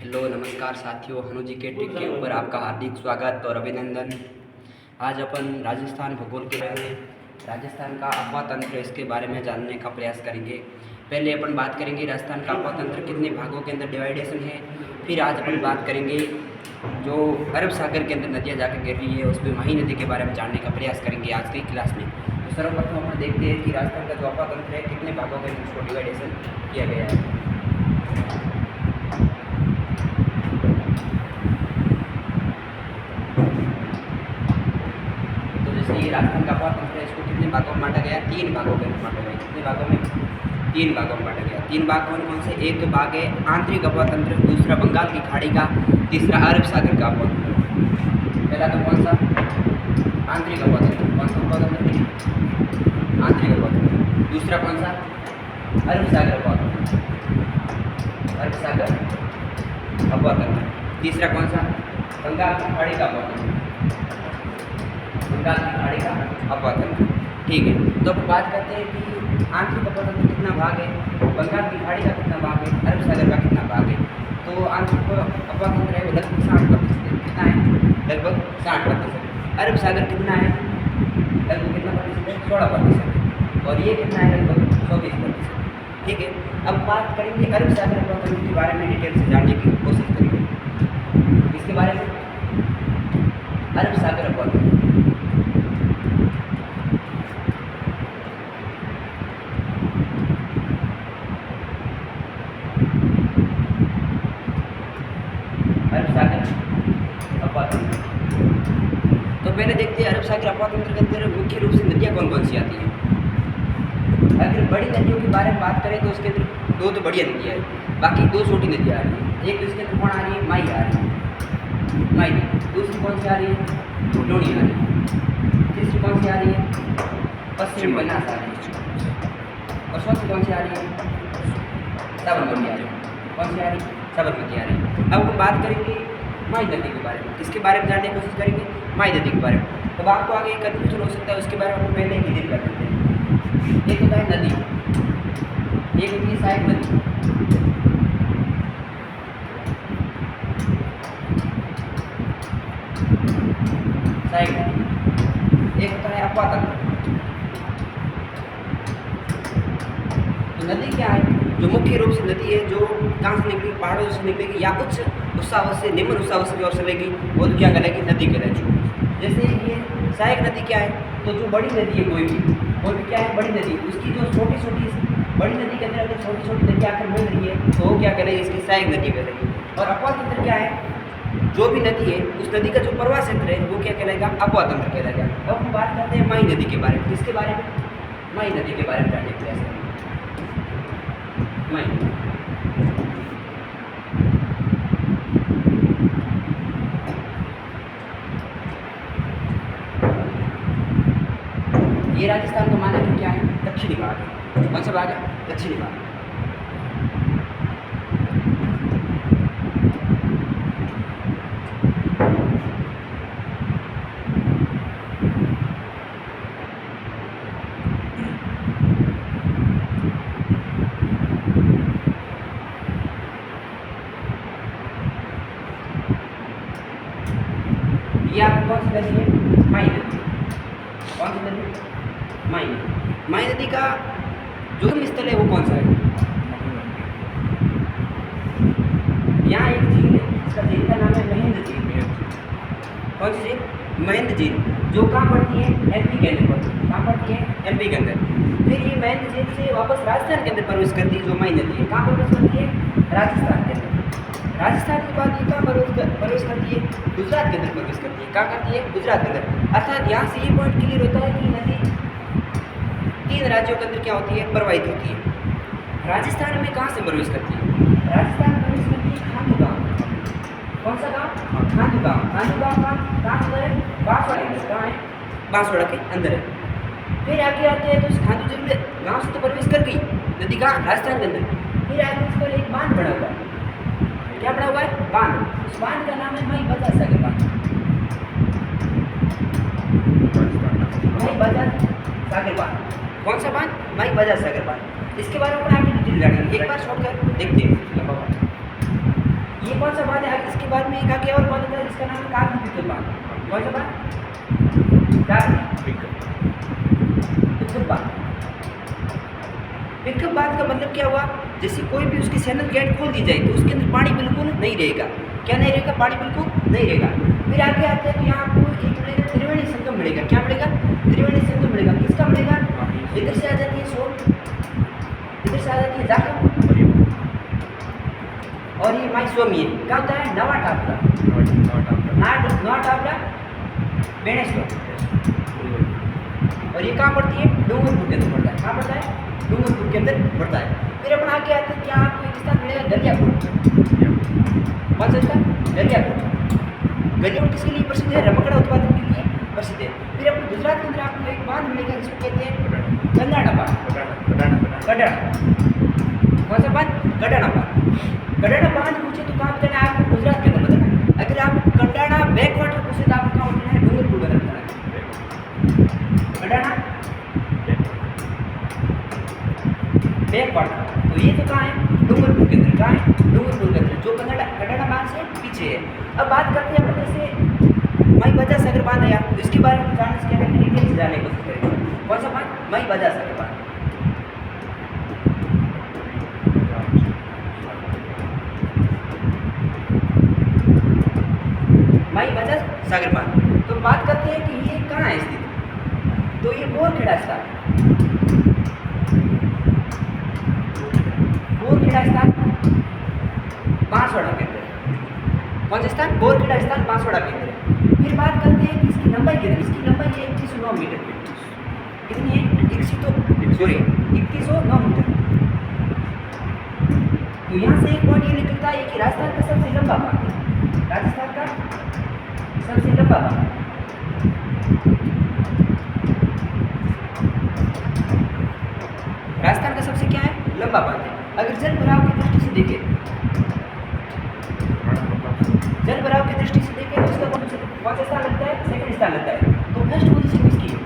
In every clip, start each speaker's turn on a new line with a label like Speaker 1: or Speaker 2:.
Speaker 1: Hello नमस्कार साथियों, हनु जी के ट्रिक के ऊपर आपका हार्दिक स्वागत और अभिनंदन। आज अपन राजस्थान भूगोल के बारे में, राजस्थान का अफवातंत्र, इसके बारे में जानने का प्रयास करेंगे। पहले अपन बात करेंगे राजस्थान का अफवातंत्र कितने भागों के अंदर डिवाइडेशन है। फिर आज अपन बात करेंगे जो अरब सागर के अंदर नदियाँ जाकर गिर रही है, उस पर माही नदी के बारे में जानने का प्रयास करेंगे आज की क्लास में। तो सर्वप्रथम अपन देखते हैं कि राजस्थान का जो अफवातंत्र है कितने भागों के अंदर उसको डिवाइडेशन किया गया है। ये राजस्थान का अफवातंत्र है, इसको कितने भागों में बांटा गया? 3 भागों में बांटा गया। कितने भागों में? 3 भागों में बांटा गया। 3 भाग कौन कौन से? एक भाग है आंतरिक अफवातंत्र, दूसरा बंगाल की खाड़ी का, तीसरा अरब सागर का अफवातंत्र। पहला तो कौन सा? आंतरिक अफवातंत्र। कौन सा अफवातंत्र? आंतरिक अफवातंत्र। दूसरा कौन सा? अरब सागर अफवातंत्र। अरब सागर अफवातंत्र। तीसरा कौन सा? बंगाल की खाड़ी का अफवातंत्र। बंगाल की खाड़ी का अफवातंत्र। ठीक है, तो अब बात करते हैं कि आंतरिक अफवातंत्र कितना भाग है, बंगाल की खाड़ी का कितना भाग है, अरब सागर का कितना भाग है। तो आंतरिक अफवातंत्र है वो लगभग 60% है। कितना है? लगभग 60%। अरब सागर कितना है? लगभग कितना प्रतिशत है? 16% है। और ये कितना है? लगभग 24%। ठीक है, अब बात करेंगे अरब सागर अफवातंत्र के बारे में, डिटेल से जानने की कोशिश करेंगे। इसके बारे में अरब सागर अफवातंत्र, अरब सागर अफवातंत्र। तो पहले देखते हैं अरब सागर अफवातंत्र के अंदर मुख्य रूप से नदियाँ कौन कौन सी आती हैं। अगर बड़ी नदियों के बारे में बात करें तो उसके अंदर 2 तो बढ़िया नदियाँ हैं, बाकी 2 छोटी नदियाँ आ रही हैं। एक तो इसके अंदर कौन आ रही है? माही आ रही है, माही। दूसरी कौन सी आ रही है? लूणी आ रही है। तीसरी कौन सी आ रही है? पश्चिम बनास आ रही है। और चौथी कौन सी आ रही है? साबरमती आ रही है। कौन सी आ रही है? साबरमती आ रही है। अब हम बात करेंगे माही नदी के बारे में। किसके बारे में जानने की कोशिश करेंगे? माही नदी के बारे में। तब आपको आगे कन्फ्यूजन हो सकता है, उसके बारे में हम पहले ही क्लियर कर देते हैं। एक होता है नदी, एक होती है सहायक नदी, सहायक नदी। एक होता है अफवातंत्र। तो नदी क्या है? जो मुख्य रूप से नदी है, जो कहाँ से निकलेगी? पहाड़ों से निकलेगी या उच्च उच्चावच से निम्न उच्चावच की ओर चलेगी, वो क्या कहलाएगी? नदी कहलाएगी। जैसे ये सहायक नदी क्या है? तो जो बड़ी नदी है, कोई भी क्या है? बड़ी नदी, उसकी जो छोटी छोटी बड़ी नदी के अंदर अगर छोटी छोटी नदी आकर मिल रही है तो वो क्या कहलाएगी? इसकी सहायक नदी कहलाएगी। और अफवातंत्र क्या है? जो भी नदी है, उस नदी का जो प्रवाह क्षेत्र है वो क्या कहलाएगा? अफवातंत्र कहलाएगा। अब हम बात करते हैं माही नदी के बारे में। किसके बारे में? माही नदी के बारे में जानने का प्रयास करेंगे। माही, ये राजस्थान को माना कि क्या है? दक्षिणी भाग है। कौन सा भाग है? दक्षिणी भाग। ये आपको कौन सी नदी है? माही नदी। कौन सी नदी? माही नदी। माही नदी का जो स्थल है वो कौन सा है? यहाँ एक झील है, इसका झील का नाम है महेंद्र झील। कौन सी झील? महेंद्र झील, जो कहाँ पड़ती है? एमपी के अंदर पड़ती है। कहाँ पड़ती है? एमपी के अंदर। फिर ये महेंद्र झील से वापस राजस्थान के अंदर प्रवेश करती है। जो माही नदी है कहाँ प्रवेश करती है? राजस्थान के अंदर। राजस्थान के बाद ये कहाँ प्रवेश करती है? गुजरात के अंदर प्रवेश करती है। कहाँ करती है? गुजरात के अंदर। अर्थात यहाँ से ये पॉइंट क्लियर होता है कि नदी 3 राज्यों के अंदर क्या होती है? प्रवाहित होती है। राजस्थान में कहाँ से प्रवेश करती है? राजस्थान में प्रवेश करती है खांडू गाँव। कौन सा गाँव? खांडू गाँव। खांडू गाँव कहाँ अंदर है? बांसवाड़ा के अंदर। कहाँ है? बांसवाड़ा के अंदर है। फिर आगे आते हैं तो इस खांडू जिले गाँव से तो प्रवेश कर गई नदी, कहाँ? राजस्थान के अंदर। फिर आगे इस पर एक बांध बना हुआ है। क्या बना हुआ है? बांध। उस बांध का नाम है माही बजाज सागर बांध। माही बजाज सागर बांध। कौन सा बांध? माही बजाज सागर बांध। इसके बारे में आगे डिटेल जानेंगे। एक बार शॉर्ट कर देखते हैं। ये कौन सा बांध है? इसके बाद में एक आगे और बांध होता है जिसका नाम है काकनी पिकअप बांध। कौन सा बांध? काकनी पिकअप बांध। पिकअप बांध का मतलब क्या हुआ? जैसे कोई भी उसकी चैनल गेट खोल दी जाए तो उसके अंदर पानी बिल्कुल नहीं रहेगा। क्या नहीं रहेगा? पानी बिल्कुल नहीं रहेगा। फिर आगे आते हैं तो यहाँ आपको एक मिलेगा त्रिवेणी संगम मिलेगा। क्या मिलेगा? त्रिवेणी संगम मिलेगा। किसका मिलेगा? इधर से आ जाती है सोन, इधर से आ जाती है जाखम और ये माई स्वामी है। क्या होता है? नवा टापरा, नवा टापरा बेणेश्वर। और ये कहाँ पड़ती है? डूंगरपुर के अंदर पड़ता है। कहाँ पड़ता है? डूंगरपुर के अंदर पड़ता है। फिर अपन आगे आते हैं, क्या आपको एक स्थान मिलेगा? गरियाकोट। कौन सा स्थान? गरियाकोट। गरियाकोट किसके लिए प्रसिद्ध है? रमकड़ा उत्पादन के लिए प्रसिद्ध है। फिर अपन गुजरात के अंदर आपको एक बांध मिलेगा जिसको कहते हैं कंडाणा बांध। कडाणा। कौन सा बांध? कडाणा बांध। कडाणा बांध पूछे तो कहाँ बताना है आपको? गुजरात के अंदर बताना है। अगर आप कंडाणा बैक वाटर पूछे तो आपको कहाँ बताना है? डूंगरपुर के अंदर बताना है। कडाणा बैक वाटर, तो ये तो कहाँ है? डूंगरपुर के अंदर। कहाँ है? डूंगरपुर के अंदर, जो कडाणा बांध से पीछे है। अब बात करते हैं अपन जैसे माई बाजार सागर बांध है, तो इसके बारे में जानने से क्या करेंगे? डिटेल से जानने की कोशिश करेंगे। कौन सा बांध? माई बाजार सागर बांध। माई बाजार सागर बांध। तो बात करते हैं कि ये कहाँ है स्थित? तो ये बोरखेड़ा स्थान, बोरखेड़ा स्थान बांसवाड़ा के अंदर। कौन सा स्थान? बोरखेड़ा स्थान बांसवाड़ा के अंदर। फिर बात करते हैं कि इसकी लंबाई कितनी? इसकी लंबाई है 2109 मीटर। कितनी है? 2109 मीटर। तो यहाँ से एक पॉइंट ये निकलता है कि राजस्थान का सबसे लंबा बांध है। राजस्थान का सबसे लंबा बांध, राजस्थान का सबसे क्या है? लंबा बांध है। अगर जल भराव की दृष्टि से देखें, जल भराव की दृष्टि से देखें तो उसका कौन सा स्थान लगता है? सेकंड स्थान लगता है। तो फर्स्ट पोजीशन किसकी है?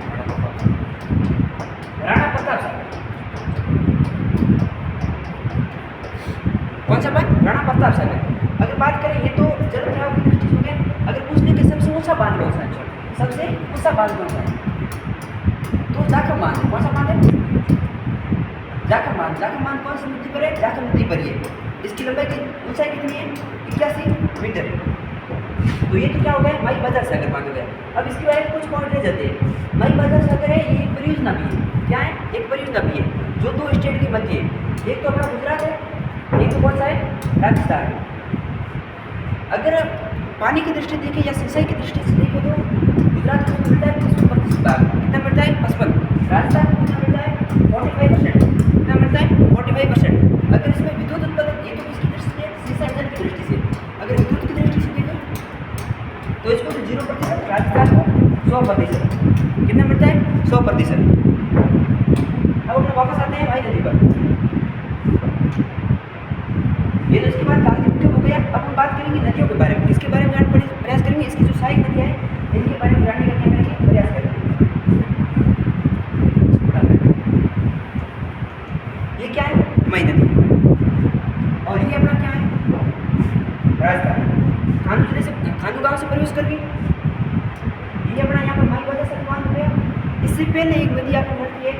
Speaker 1: राणा प्रताप सागर। कौन सा बांध? राणा प्रताप सागर। अगर बात करें ये तो जल भराव की दृष्टि से हो गया। अगर पूछने के सबसे ऊंचा बांध कौन सा है? सबसे ऊंचा बांध कौन सा है? तो जाखम बांध। कौन सा बांध है? जाखम बांध। जाखम बांध कौन सी नदी पर है? जाखम नदी पर है। इसकी लंबाई की ऊंचाई कितनी है? 81 मीटर। तो ये तो क्या हो गया? माई बाजार सागर बांध हो गया। अब इसके बारे में कुछ पॉइंट रह जाते हैं। माई बाजार सागर है, ये एक परियोजना भी है। क्या है? एक परियोजना भी है जो दो स्टेट के मध्य है। एक तो अपना गुजरात है, एक तो कौन सा है? राजस्थान है। अगर पानी की दृष्टि देखें या सिंचाई की दृष्टि से देखें तो गुजरात को मिलता है 55% भाग। कितना मिलता है? 55। राजस्थान को कितना मिलता है? 45%। कितना मिलता है? 45%। अगर इसमें विद्युत उत्पादन, ये तो किसकी दृष्टि से? सिंचाई की दृष्टि से। अगर विद्युत की दृष्टि से देखें तो इसको तो 0%, राजस्थान को 100%। कितना मिलता है? 100%। अब हम वापस आते हैं भाई नदी पर। ये तो इसके बाद कागजी पिकअप हो गया। अब हम बात करेंगे नदियों के बारे में। किसके बारे में जानने प्रयास करेंगे? इसकी जो सहायक नदियाँ हैं इनके बारे में जानने का क्या करेंगे? प्रयास करेंगे। ये क्या है? मई नदी। और ये अपना क्या है? राजस्थान खानू जिले से, खानू गांव से प्रवेश करके ये अपना यहाँ पर माई बाजार से बांध हो गया। इससे पहले एक नदी आपको मिलती है,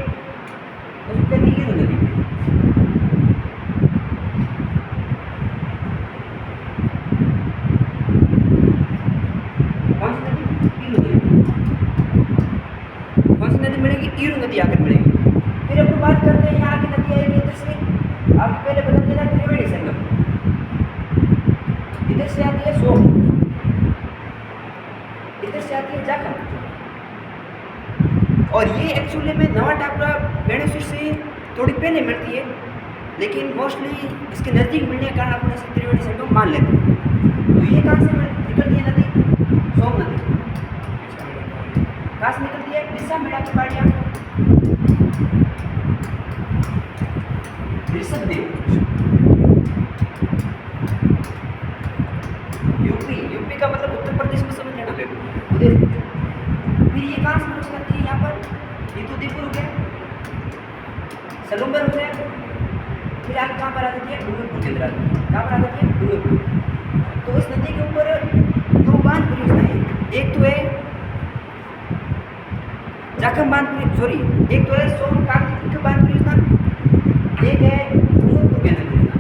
Speaker 1: उसको कहती है ईरू नदी। कौन सी नदी? ईरू नदी। कौन सी नदी मिलेगी? ईरू नदी आकर मिलेगी। फिर अपन बात करते हैं यहाँ की नदी आएगी इधर से। आपको पहले बता देना त्रिवेणी संगम। इधर से आती है सोम, इधर से आती है जाखम। और ये एक्चुअली में नवा टापरा बेणेश्वर से थोड़ी पहले मिलती है, लेकिन मोस्टली इसके नज़दीक मिलने के कारण अपने इसे त्रिवेणी संगम मान लेते हैं। तो ये कहाँ से निकलती है नदी? सोम नदी। कहाँ से निकलती है? दिशा मेड़ा की पहाड़ियाँ, ऋषभदेव, यूपी का मतलब उत्तर प्रदेश में समझ लेना। उधर फिर ये कहाँ से प्रवेश करती है? यहाँ पर ये तो उदयपुर हो गया, सलूम्बर हो गया। फिर आगे कहाँ पर आ जाती है? डूंगरपुर के अंदर आ जाती है। कहाँ पर आ जाती है? डूंगरपुर। तो इस नदी के ऊपर दो बांध परियोजना है, एक तो है जाखम बांध, सॉरी, एक तो है सोमकाक बांध परियोजना, एक है डूंगरपुर केंद्र परियोजना।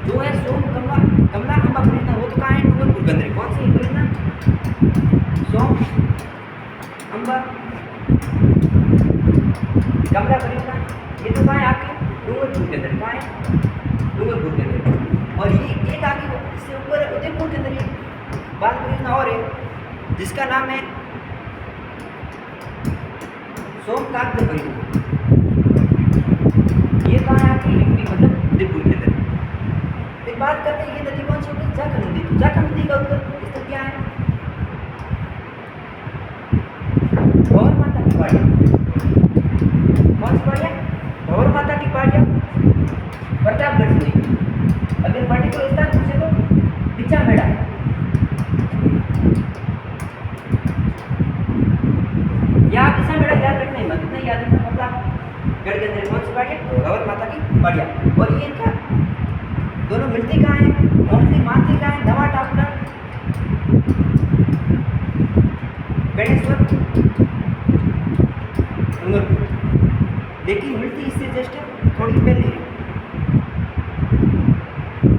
Speaker 1: जो है सोम कमला अंबा परियोजना, वो तो कहाँ है? डूंगरपुर के अंदर। कौन सी परियोजना? सोम अंबा कमला परियोजना, ये तो कहाँ है आपके? डूंगरपुर के अंदर। कहाँ है? डूंगरपुर के अंदर। और ये एक आगे इससे ऊपर उदयपुर के अंदर ये बांध परियोजना और है जिसका नाम है सोमकाक परियोजना। ये कहाँ है आपकी? यूपी, मतलब उदयपुर के अंदर। फिर बात करते हैं ये नदी कौन सी होगी? जाखम नदी। तो जाखम नदी का उत्तर स्थल क्या है? भंवर माता की पहाड़ियाँ। कौन सी पहाड़ियाँ? भंवर माता की पहाड़ियाँ, प्रतापगढ़ से। अगर पर्टिकुलर स्थान पूछे तो बिचा मेड़ा। यहाँ बिचा मेड़ा याद रखना है, मत नहीं याद रखना। प्रतापगढ़ के अंदर कौन सी पहाड़ियाँ? भंवर माता की पहाड़ियाँ। और ये इनका दोनों मिलती कहाँ है? मोस्टली मानती कहाँ है? दवा टापरा, गणेश्वर, डूंगरपुर। लेकिन मिलती इससे जस्ट थोड़ी पहले है।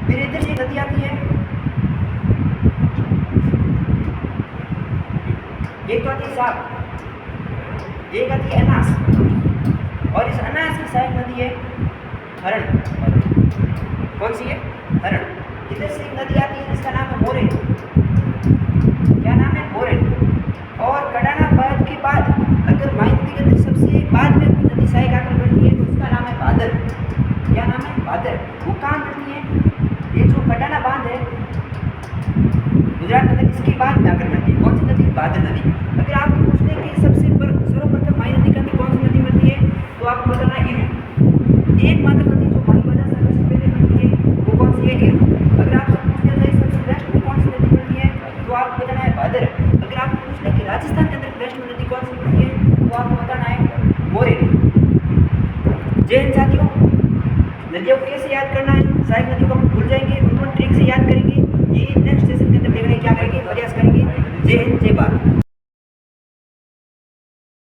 Speaker 1: फिर इधर से नदी आती है, एक तो आती है साप, एक आती है अनास, और इस अनास की सहायक नदी है हरण। कौन सी है? हरण। इधर से एक नदी आती है जिसका नाम है मोरेन। क्या नाम है? मोरेन। और कडाना बांध के बाद अगर माई नदी के अंदर सबसे बाद में कोई नदी सहायक आकर बढ़ती है तो उसका नाम है भादर। क्या नाम है? भादर। वो कहाँ बढ़ती है? ये जो कडाना बांध है गुजरात में, इसके बाद में आकर बढ़ती है। कौन सी नदी? भादर नदी। अगर आप पूछते हैं कि सबसे सर्वप्रथम माई नदी के अंदर कौन सी नदी बढ़ती है तो आपको बताना है इरू। एकमात्र नदी जो माई वजह से पहले बढ़ती है वो कौन सी है? इरू। अगर आपसे पूछते हैं सबसे बेस्ट में कौन सी नदी बढ़ती है तो आपको बताना है भादर। अगर आप पूछते हैं कि राजस्थान के अंदर बेस्ट में नदी कौन सी बढ़ती है तो आपको बताना है मोरेन। जय हिंद साथियों। नदियों को कैसे याद करना है? शायद नदियों को हम भूल जाएंगे, उनको ट्रिक से याद करेंगे। ये नेक्स्ट सेशन के अंदर देखने क्या करेंगे, प्रयास करेंगे। जय हिंद, जय भारत।